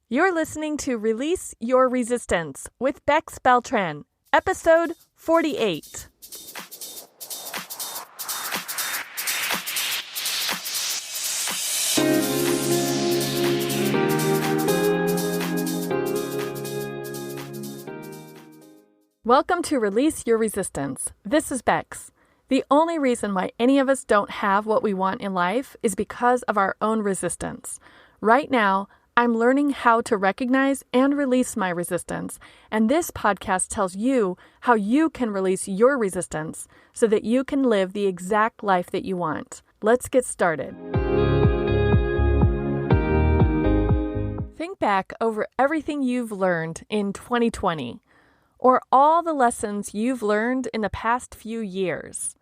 You're listening to Release Your Resistance with Bex Beltran, episode 48. Welcome to Release Your Resistance. This is Bex. The only reason why any of us don't have what we want in life is because of our own resistance. Right now, I'm learning how to recognize and release my resistance, and this podcast tells you how you can release your resistance so that you can live the exact life that you want. Let's get started. Think back over everything you've learned in 2020, or all the lessons you've learned in the past few years,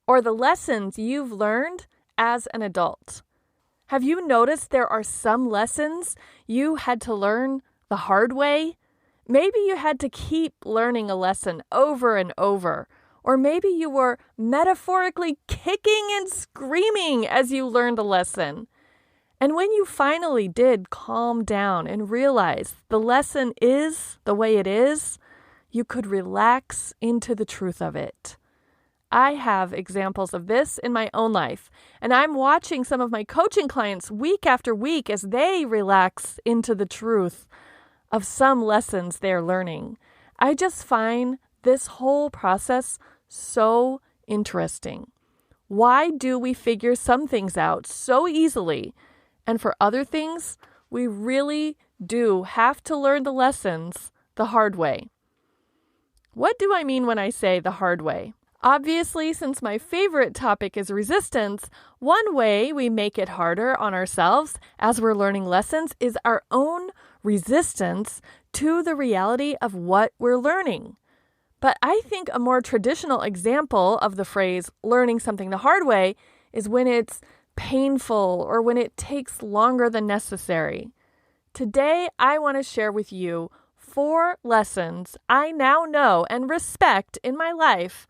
or the lessons you've learned as an adult. Have you noticed there are some lessons you had to learn the hard way? Maybe you had to keep learning a lesson over and over, or maybe you were metaphorically kicking and screaming as you learned a lesson. And when you finally did calm down and realize the lesson is the way it is, you could relax into the truth of it. I have examples of this in my own life, and I'm watching some of my coaching clients week after week as they relax into the truth of some lessons they're learning. I just find this whole process so interesting. Why do we figure some things out so easily, and for other things, we really do have to learn the lessons the hard way? What do I mean when I say the hard way? Obviously, since my favorite topic is resistance, one way we make it harder on ourselves as we're learning lessons is our own resistance to the reality of what we're learning. But I think a more traditional example of the phrase learning something the hard way is when it's painful or when it takes longer than necessary. Today, I want to share with you 4 lessons I now know and respect in my life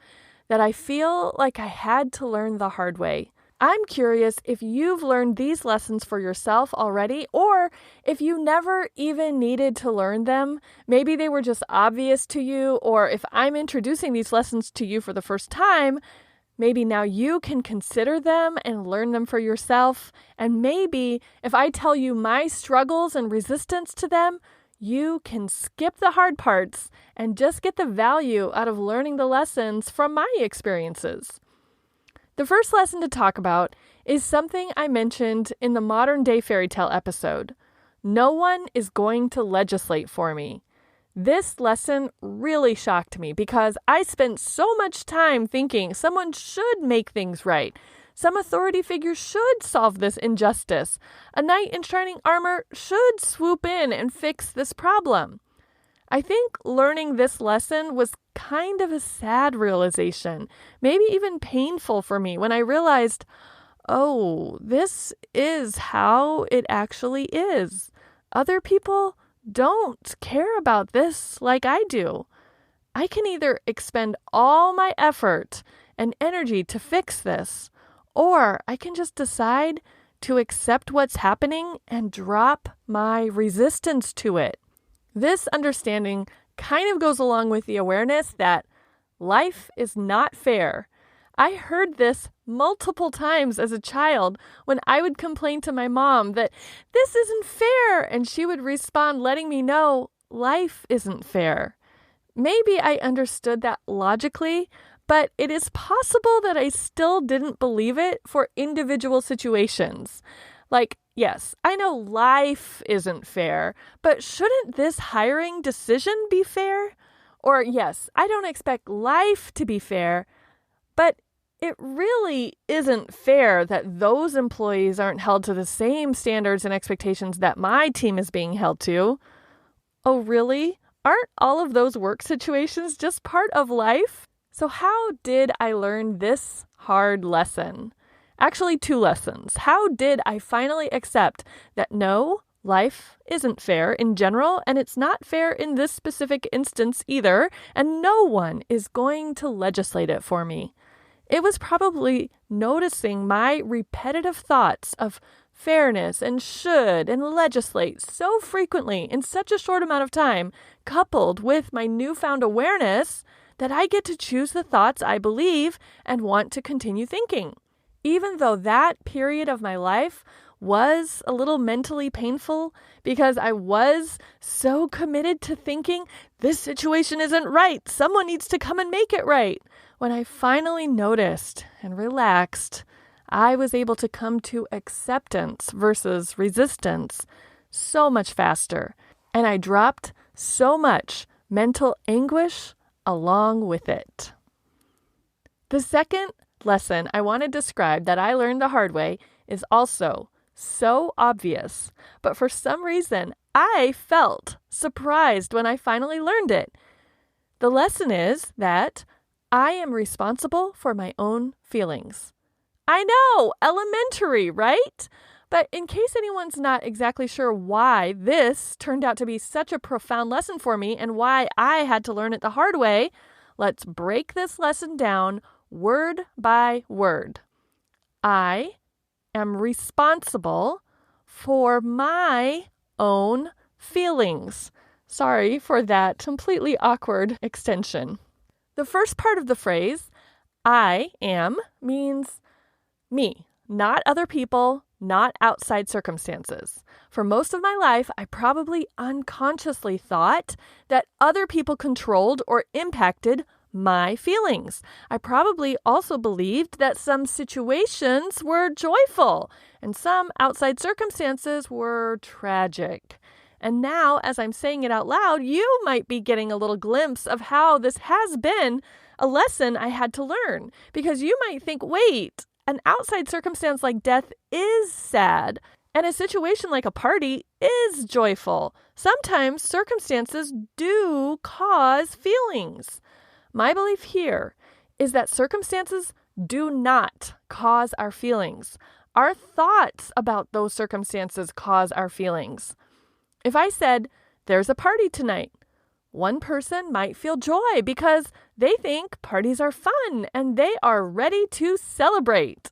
that I feel like I had to learn the hard way. I'm curious if you've learned these lessons for yourself already, or if you never even needed to learn them. Maybe they were just obvious to you, or if I'm introducing these lessons to you for the first time, maybe now you can consider them and learn them for yourself. And maybe if I tell you my struggles and resistance to them, you can skip the hard parts and just get the value out of learning the lessons from my experiences. The first lesson to talk about is something I mentioned in the Modern Day Fairy Tale episode. No one is going to legislate for me. This lesson really shocked me because I spent so much time thinking someone should make things right. Some authority figure should solve this injustice. A knight in shining armor should swoop in and fix this problem. I think learning this lesson was kind of a sad realization, maybe even painful for me when I realized, oh, this is how it actually is. Other people don't care about this like I do. I can either expend all my effort and energy to fix this, or I can just decide to accept what's happening and drop my resistance to it. This understanding kind of goes along with the awareness that life is not fair. I heard this multiple times as a child when I would complain to my mom that this isn't fair, and she would respond letting me know life isn't fair. Maybe I understood that logically, but it is possible that I still didn't believe it for individual situations. Like, yes, I know life isn't fair, but shouldn't this hiring decision be fair? Or yes, I don't expect life to be fair, but it really isn't fair that those employees aren't held to the same standards and expectations that my team is being held to. Oh, really? Aren't all of those work situations just part of life? So how did I learn this hard lesson? Actually, 2 lessons. How did I finally accept that no, life isn't fair in general, and it's not fair in this specific instance either, and no one is going to legislate it for me? It was probably noticing my repetitive thoughts of fairness and should and legislate so frequently in such a short amount of time, coupled with my newfound awareness that I get to choose the thoughts I believe and want to continue thinking. Even though that period of my life was a little mentally painful because I was so committed to thinking this situation isn't right, someone needs to come and make it right. When I finally noticed and relaxed, I was able to come to acceptance versus resistance so much faster, and I dropped so much mental anguish along with it. The second lesson I want to describe that I learned the hard way is also so obvious, but for some reason, I felt surprised when I finally learned it. The lesson is that I am responsible for my own feelings. I know, elementary, right? But in case anyone's not exactly sure why this turned out to be such a profound lesson for me and why I had to learn it the hard way, let's break this lesson down word by word. I am responsible for my own feelings. Sorry for that completely awkward extension. The first part of the phrase, I am, means me, not other people, not outside circumstances. For most of my life, I probably unconsciously thought that other people controlled or impacted my feelings. I probably also believed that some situations were joyful and some outside circumstances were tragic. And now, as I'm saying it out loud, you might be getting a little glimpse of how this has been a lesson I had to learn. Because you might think, wait, an outside circumstance like death is sad, and a situation like a party is joyful. Sometimes circumstances do cause feelings. My belief here is that circumstances do not cause our feelings. Our thoughts about those circumstances cause our feelings. If I said, there's a party tonight, one person might feel joy because they think parties are fun and they are ready to celebrate.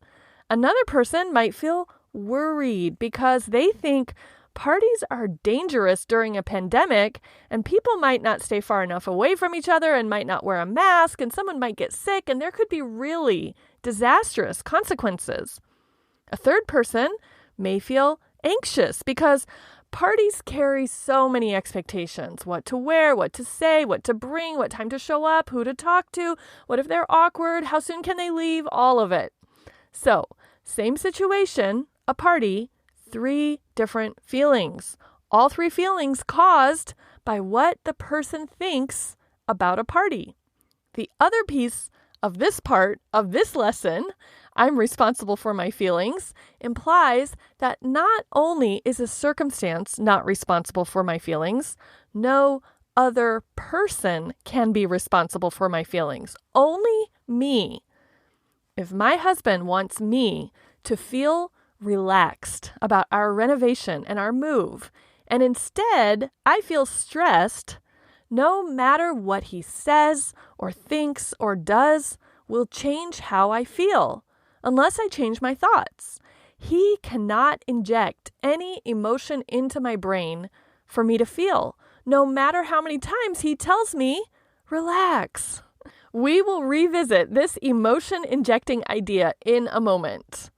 Another person might feel worried because they think parties are dangerous during a pandemic and people might not stay far enough away from each other and might not wear a mask and someone might get sick and there could be really disastrous consequences. A third person may feel anxious because parties carry so many expectations. What to wear, what to say, what to bring, what time to show up, who to talk to, what if they're awkward, how soon can they leave, all of it. So, same situation, a party, 3 different feelings. All 3 feelings caused by what the person thinks about a party. The other piece of this part of this lesson, I'm responsible for my feelings, implies that not only is a circumstance not responsible for my feelings, no other person can be responsible for my feelings. Only me. If my husband wants me to feel relaxed about our renovation and our move, and instead I feel stressed, no matter what he says or thinks or does will change how I feel, unless I change my thoughts. He cannot inject any emotion into my brain for me to feel, no matter how many times he tells me, relax. We will revisit this emotion-injecting idea in a moment.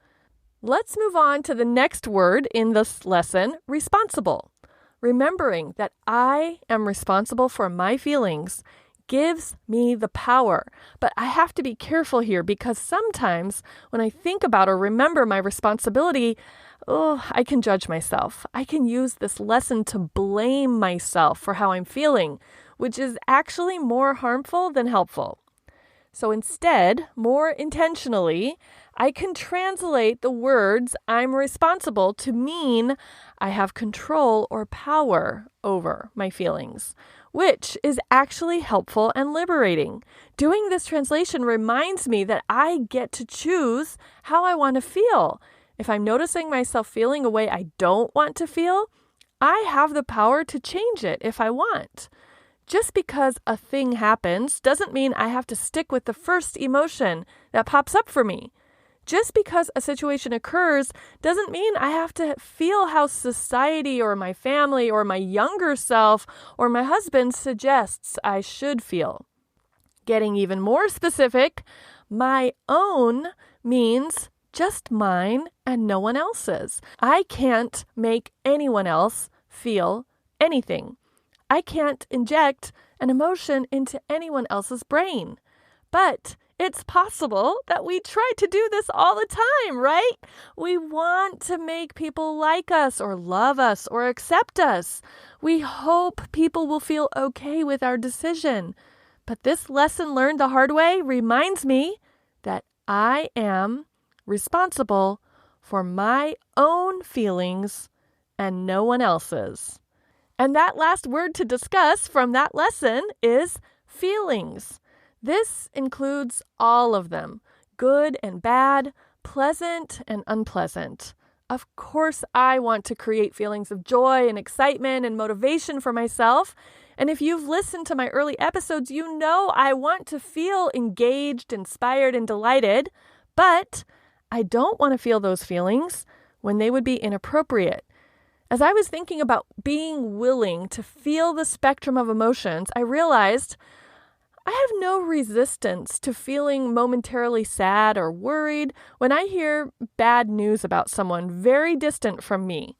Let's move on to the next word in this lesson, responsible. Remembering that I am responsible for my feelings gives me the power. But I have to be careful here because sometimes when I think about or remember my responsibility, I can judge myself. I can use this lesson to blame myself for how I'm feeling, which is actually more harmful than helpful. So instead, more intentionally, I can translate the words I'm responsible to mean I have control or power over my feelings, which is actually helpful and liberating. Doing this translation reminds me that I get to choose how I want to feel. If I'm noticing myself feeling a way I don't want to feel, I have the power to change it if I want. Just because a thing happens doesn't mean I have to stick with the first emotion that pops up for me. Just because a situation occurs doesn't mean I have to feel how society or my family or my younger self or my husband suggests I should feel. Getting even more specific, my own means just mine and no one else's. I can't make anyone else feel anything. I can't inject an emotion into anyone else's brain. But it's possible that we try to do this all the time, right? We want to make people like us or love us or accept us. We hope people will feel okay with our decision. But this lesson learned the hard way reminds me that I am responsible for my own feelings and no one else's. And that last word to discuss from that lesson is feelings. This includes all of them, good and bad, pleasant and unpleasant. Of course, I want to create feelings of joy and excitement and motivation for myself. And if you've listened to my early episodes, you know I want to feel engaged, inspired, and delighted, but I don't want to feel those feelings when they would be inappropriate. As I was thinking about being willing to feel the spectrum of emotions, I realized I have no resistance to feeling momentarily sad or worried when I hear bad news about someone very distant from me.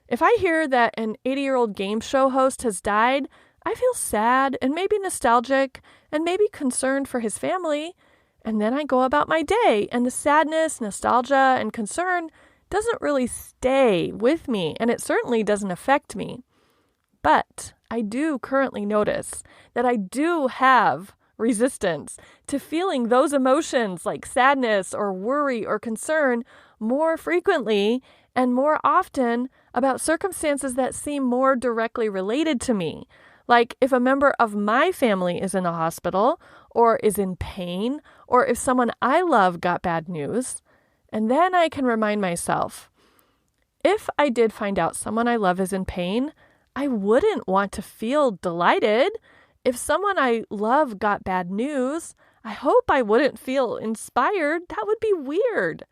If I hear that an 80-year-old game show host has died, I feel sad and maybe nostalgic and maybe concerned for his family, and then I go about my day, and the sadness, nostalgia, and concern doesn't really stay with me, and it certainly doesn't affect me. But I do currently notice that I do have resistance to feeling those emotions like sadness or worry or concern more frequently and more often about circumstances that seem more directly related to me. Like if a member of my family is in the hospital or is in pain, or if someone I love got bad news. And then I can remind myself, if I did find out someone I love is in pain, I wouldn't want to feel delighted. If someone I love got bad news, I hope I wouldn't feel inspired. That would be weird.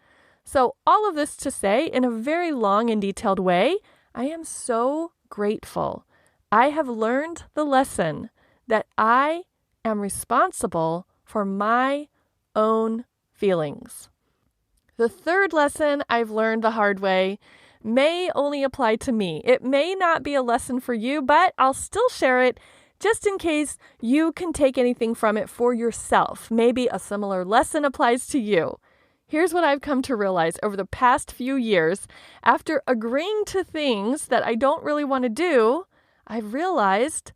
So all of this to say, in a very long and detailed way, I am so grateful. I have learned the lesson that I am responsible for my own feelings. The third lesson I've learned the hard way may only apply to me. It may not be a lesson for you, but I'll still share it just in case you can take anything from it for yourself. Maybe a similar lesson applies to you. Here's what I've come to realize over the past few years. After agreeing to things that I don't really want to do, I've realized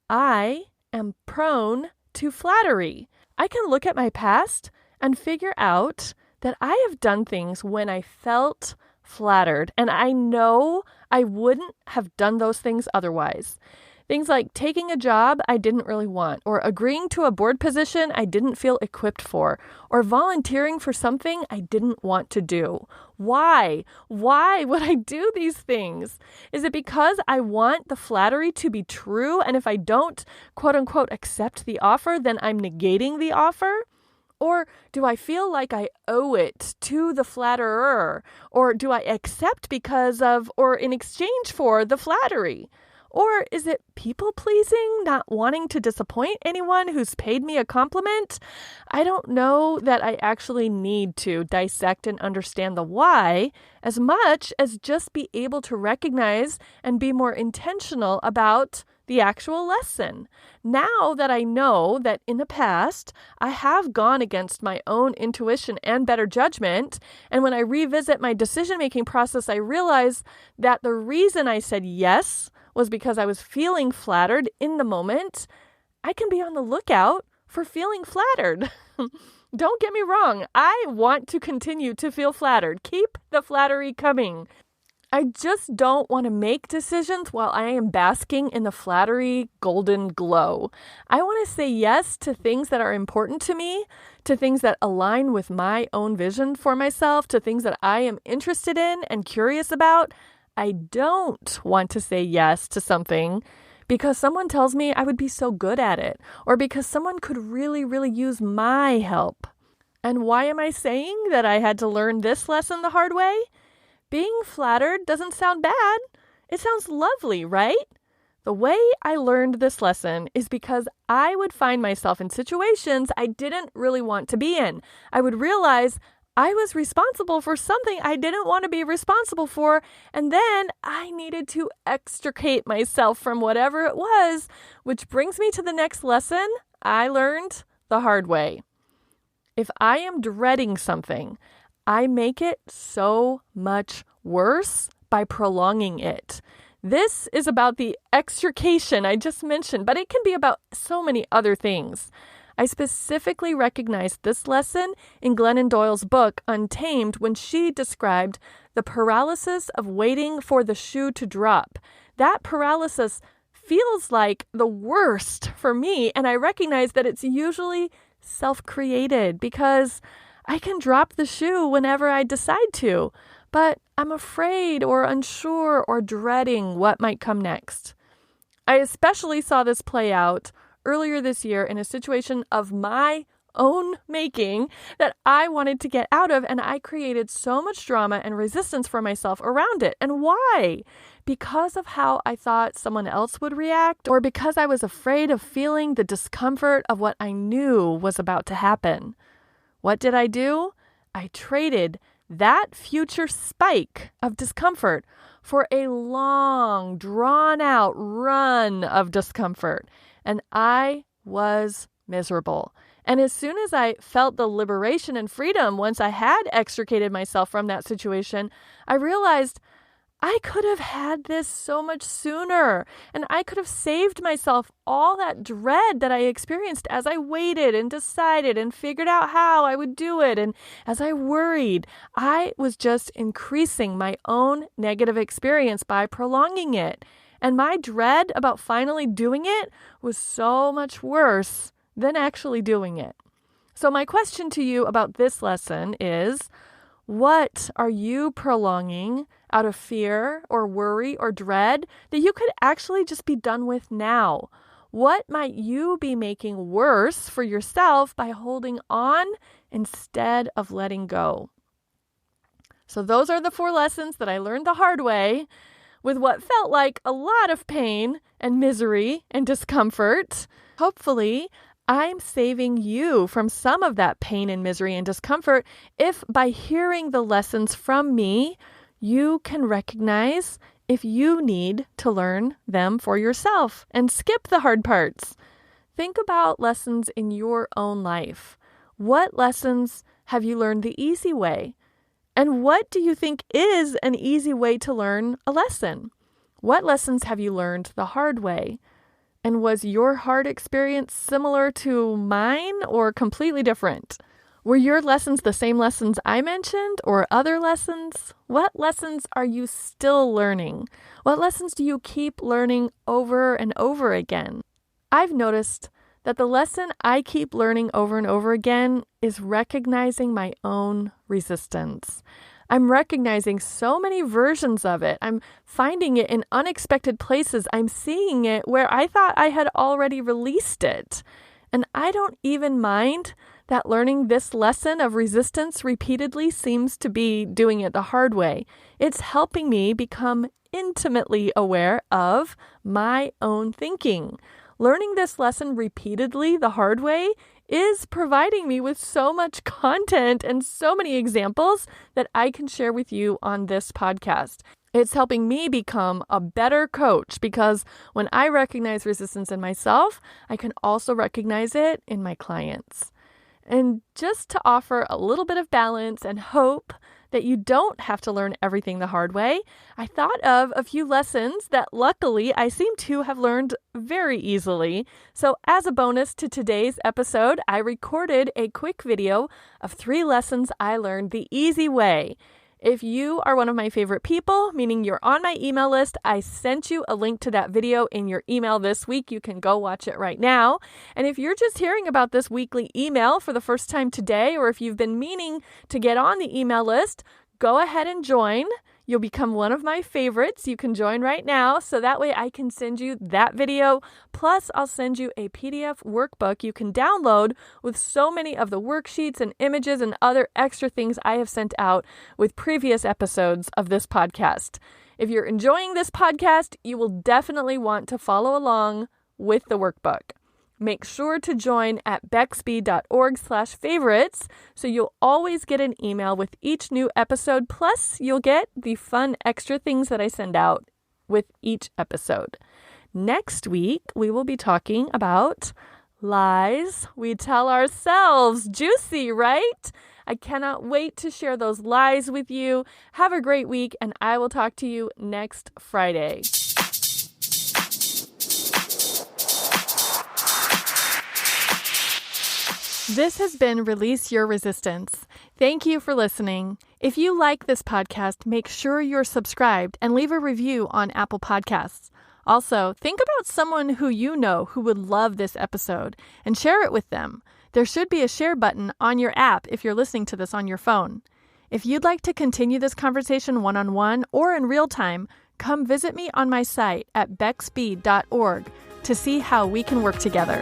I am prone to flattery. I can look at my past and figure out that I have done things when I felt flattered, and I know I wouldn't have done those things otherwise. Things like taking a job I didn't really want, or agreeing to a board position I didn't feel equipped for, or volunteering for something I didn't want to do. Why? Why would I do these things? Is it because I want the flattery to be true, and if I don't, quote unquote, accept the offer, then I'm negating the offer? Or do I feel like I owe it to the flatterer? Or do I accept because of or in exchange for the flattery? Or is it people-pleasing, not wanting to disappoint anyone who's paid me a compliment? I don't know that I actually need to dissect and understand the why as much as just be able to recognize and be more intentional about the actual lesson. Now that I know that in the past, I have gone against my own intuition and better judgment, and when I revisit my decision-making process, I realize that the reason I said yes was because I was feeling flattered in the moment. I can be on the lookout for feeling flattered. Don't get me wrong. I want to continue to feel flattered. Keep the flattery coming. I just don't want to make decisions while I am basking in the flattery golden glow. I want to say yes to things that are important to me, to things that align with my own vision for myself, to things that I am interested in and curious about. I don't want to say yes to something because someone tells me I would be so good at it, or because someone could really, really use my help. And why am I saying that I had to learn this lesson the hard way? Being flattered doesn't sound bad. It sounds lovely, right? The way I learned this lesson is because I would find myself in situations I didn't really want to be in. I would realize I was responsible for something I didn't want to be responsible for, and then I needed to extricate myself from whatever it was, which brings me to the next lesson I learned the hard way. If I am dreading something, I make it so much worse by prolonging it. This is about the extrication I just mentioned, but it can be about so many other things. I specifically recognized this lesson in Glennon Doyle's book, Untamed, when she described the paralysis of waiting for the shoe to drop. That paralysis feels like the worst for me, and I recognize that it's usually self-created because I can drop the shoe whenever I decide to, but I'm afraid or unsure or dreading what might come next. I especially saw this play out earlier this year in a situation of my own making that I wanted to get out of, and I created so much drama and resistance for myself around it. And why? Because of how I thought someone else would react, or because I was afraid of feeling the discomfort of what I knew was about to happen. What did I do? I traded that future spike of discomfort for a long, drawn-out run of discomfort, and I was miserable. And as soon as I felt the liberation and freedom once I had extricated myself from that situation, I realized I could have had this so much sooner, and I could have saved myself all that dread that I experienced as I waited and decided and figured out how I would do it. And as I worried, I was just increasing my own negative experience by prolonging it. And my dread about finally doing it was so much worse than actually doing it. So my question to you about this lesson is, what are you prolonging out of fear or worry or dread that you could actually just be done with now? What might you be making worse for yourself by holding on instead of letting go? So those are the 4 lessons that I learned the hard way, with what felt like a lot of pain and misery and discomfort. Hopefully, I'm saving you from some of that pain and misery and discomfort if by hearing the lessons from me, you can recognize if you need to learn them for yourself and skip the hard parts. Think about lessons in your own life. What lessons have you learned the easy way? And what do you think is an easy way to learn a lesson? What lessons have you learned the hard way? And was your hard experience similar to mine or completely different? Were your lessons the same lessons I mentioned or other lessons? What lessons are you still learning? What lessons do you keep learning over and over again? I've noticed that the lesson I keep learning over and over again is recognizing my own resistance. I'm recognizing so many versions of it. I'm finding it in unexpected places. I'm seeing it where I thought I had already released it. And I don't even mind that learning this lesson of resistance repeatedly seems to be doing it the hard way. It's helping me become intimately aware of my own thinking. Learning this lesson repeatedly the hard way is providing me with so much content and so many examples that I can share with you on this podcast. It's helping me become a better coach because when I recognize resistance in myself, I can also recognize it in my clients. And just to offer a little bit of balance and hope that you don't have to learn everything the hard way, I thought of a few lessons that luckily I seem to have learned very easily. So as a bonus to today's episode, I recorded a quick video of 3 lessons I learned the easy way. If you are one of my favorite people, meaning you're on my email list, I sent you a link to that video in your email this week. You can go watch it right now. And if you're just hearing about this weekly email for the first time today, or if you've been meaning to get on the email list, go ahead and join. You'll become one of my favorites. You can join right now, so that way I can send you that video. Plus, I'll send you a PDF workbook you can download with so many of the worksheets and images and other extra things I have sent out with previous episodes of this podcast. If you're enjoying this podcast, you will definitely want to follow along with the workbook. Make sure to join at bexb.org/favorites so you'll always get an email with each new episode. Plus, you'll get the fun extra things that I send out with each episode. Next week, we will be talking about lies we tell ourselves. Juicy, right? I cannot wait to share those lies with you. Have a great week, and I will talk to you next Friday. This has been Release Your Resistance. Thank you for listening. If you like this podcast, make sure you're subscribed and leave a review on Apple Podcasts. Also, think about someone who you know who would love this episode and share it with them. There should be a share button on your app if you're listening to this on your phone. If you'd like to continue this conversation one-on-one or in real time, come visit me on my site at bexb.org to see how we can work together.